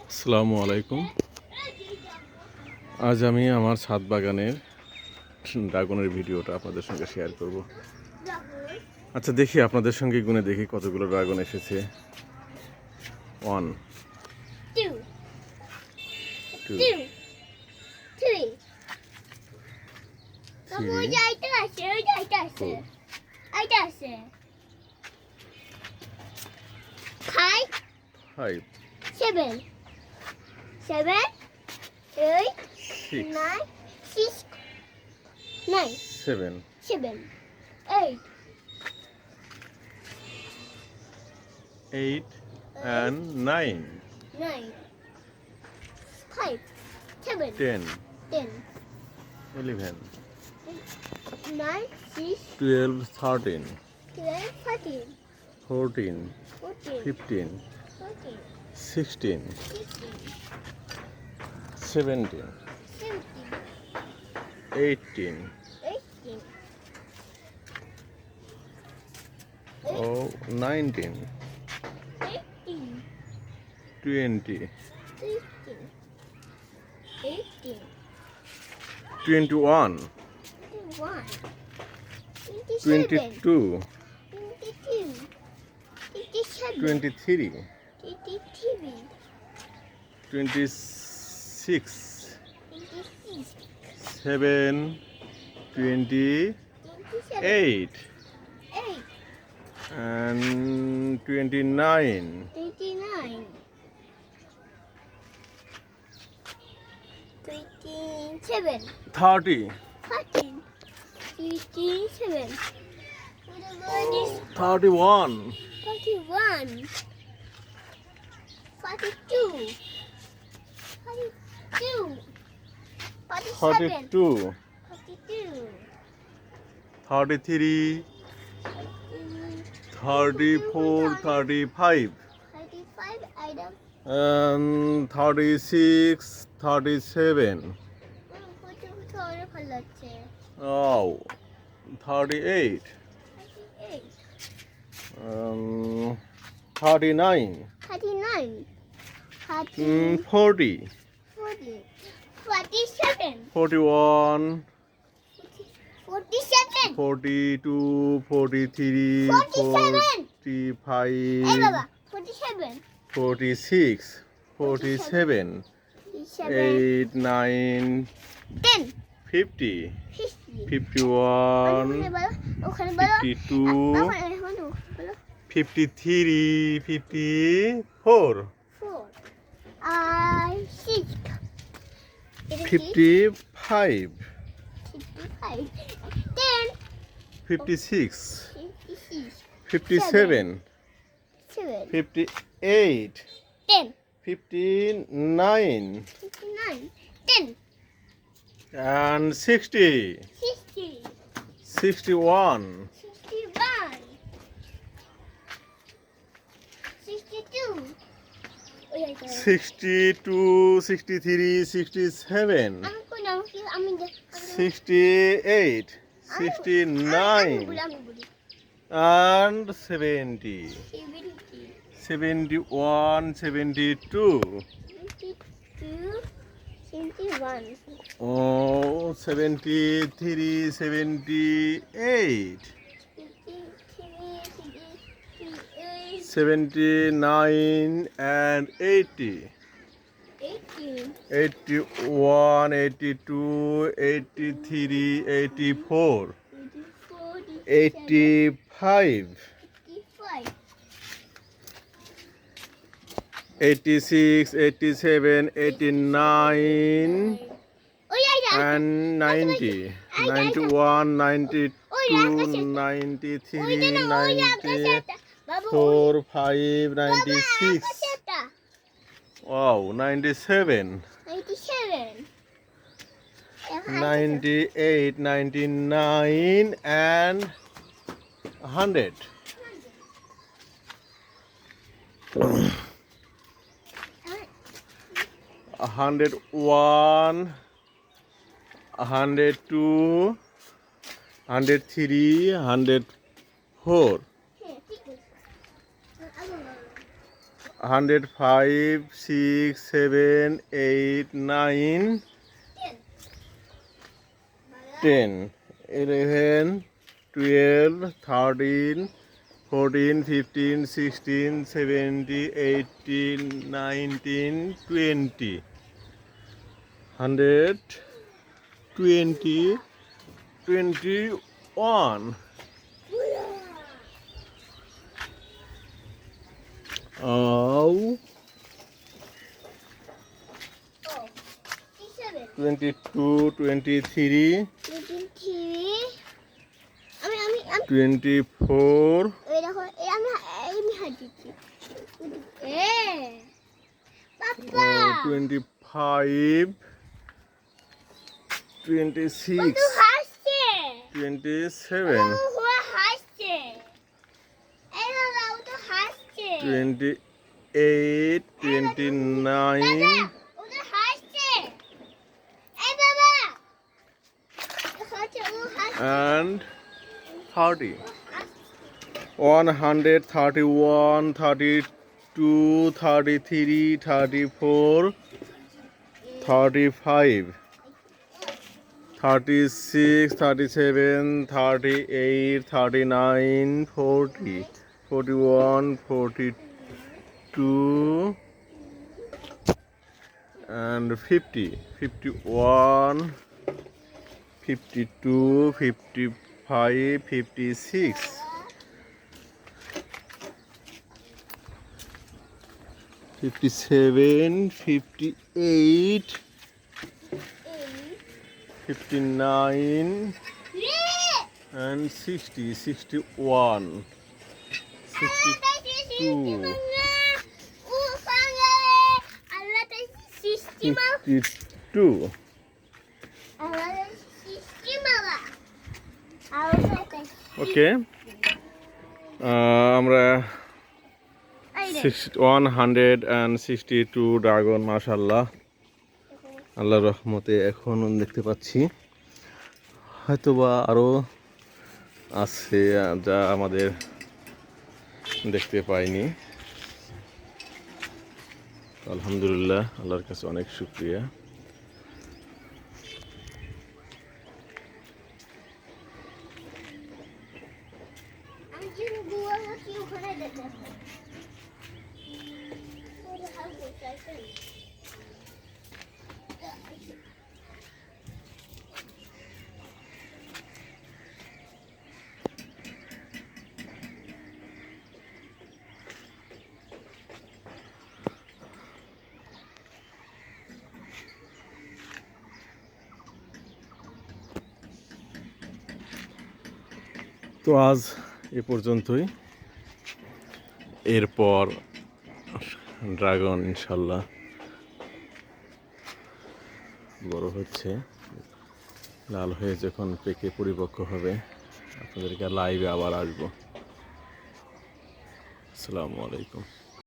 আসসালামু আলাইকুম। আজ আমি আমার ছাদ বাগানের ড্রাগনের ভিডিওটা আপনাদের সঙ্গে শেয়ার করব। আচ্ছা, দেখি আপনাদের সঙ্গে গুনে দেখি কতগুলো ড্রাগন এসেছে। 1 2 2 3 বাবু 3 ওই যে আইটা আছে, ওই যে আইটা আছে, আইটা আছে। 5 5 7 7 8 6 9 6 9 7 7 8 8 and 9 9 5 7 10 10 11 9 6 12 13 12 13 14 14 15 14 16 16 17 17 18 18 oh 19 18 20 18 18 21 21 22 22 27 23 23 26 26 7 28 8 and 29 29 27 30 13 57 31 41 42 42 47 32 42 33 34 35 35 item and 36 37 photo ভালো লাগছে oh 38 38 39 39 40 40 47 41 47 42 43 47 এই 45 বাবা 47 46 47 47 8 9 10 50 50 51 ওখানে বলো 52 ওখানে বলো 53 54 4 6 55 55 10 56 56 57 7 58 10 59 59 10 and 60 60 61 61 62 62 63 67 আমি 68 69 and 70 71 72 71 oh 73 78 79 and 80 81 82 83 84 85 86 87 89 and 90 91 92 93 94 5 96 wow 97 98 99 and 100 101 102 103 104 105, 6, 7, 8, 9, 10, 11, 12, 13, 14, 15, 16, 17, 18, 19, 20, 120, 21. Oh, Oh, 22, 23, 23. আমি 24, এই দেখো আমি হাঁটিছি এ পাপা 25, ও 26, তো হাসছে 27, ও হাসছে এই বাবা ও তো হাসছে 28, 29, ও তো হাসছে এই বাবা হাসছে ও হাসছে and 30. ও হাসছে 131, 32, 33, 34, 35, 36, 37, 38, 39, 40, 41, 42, and 50, 51, 52, 55, 56, 57, 58, 59, and 60, 61, 62, 62. ওকে, আমরা 162 ড্রাগন মাশাল্লাহ আল্লাহর রহমতে এখন দেখতে পাচ্ছি, হয়তোবা আরও আছে যা আমাদের দেখতে পাইনি। আলহামদুলিল্লাহ, আল্লাহর কাছে অনেক শুকরিয়া। তো আজ এ পর্যন্তই, এরপর ড্রাগন ইনশাল্লাহ বড় হচ্ছে, লাল হয়ে যখন পেকে পরিপক্ক হবে আপনাদেরকে লাইভে আবার আসবো। আসসালামু আলাইকুম।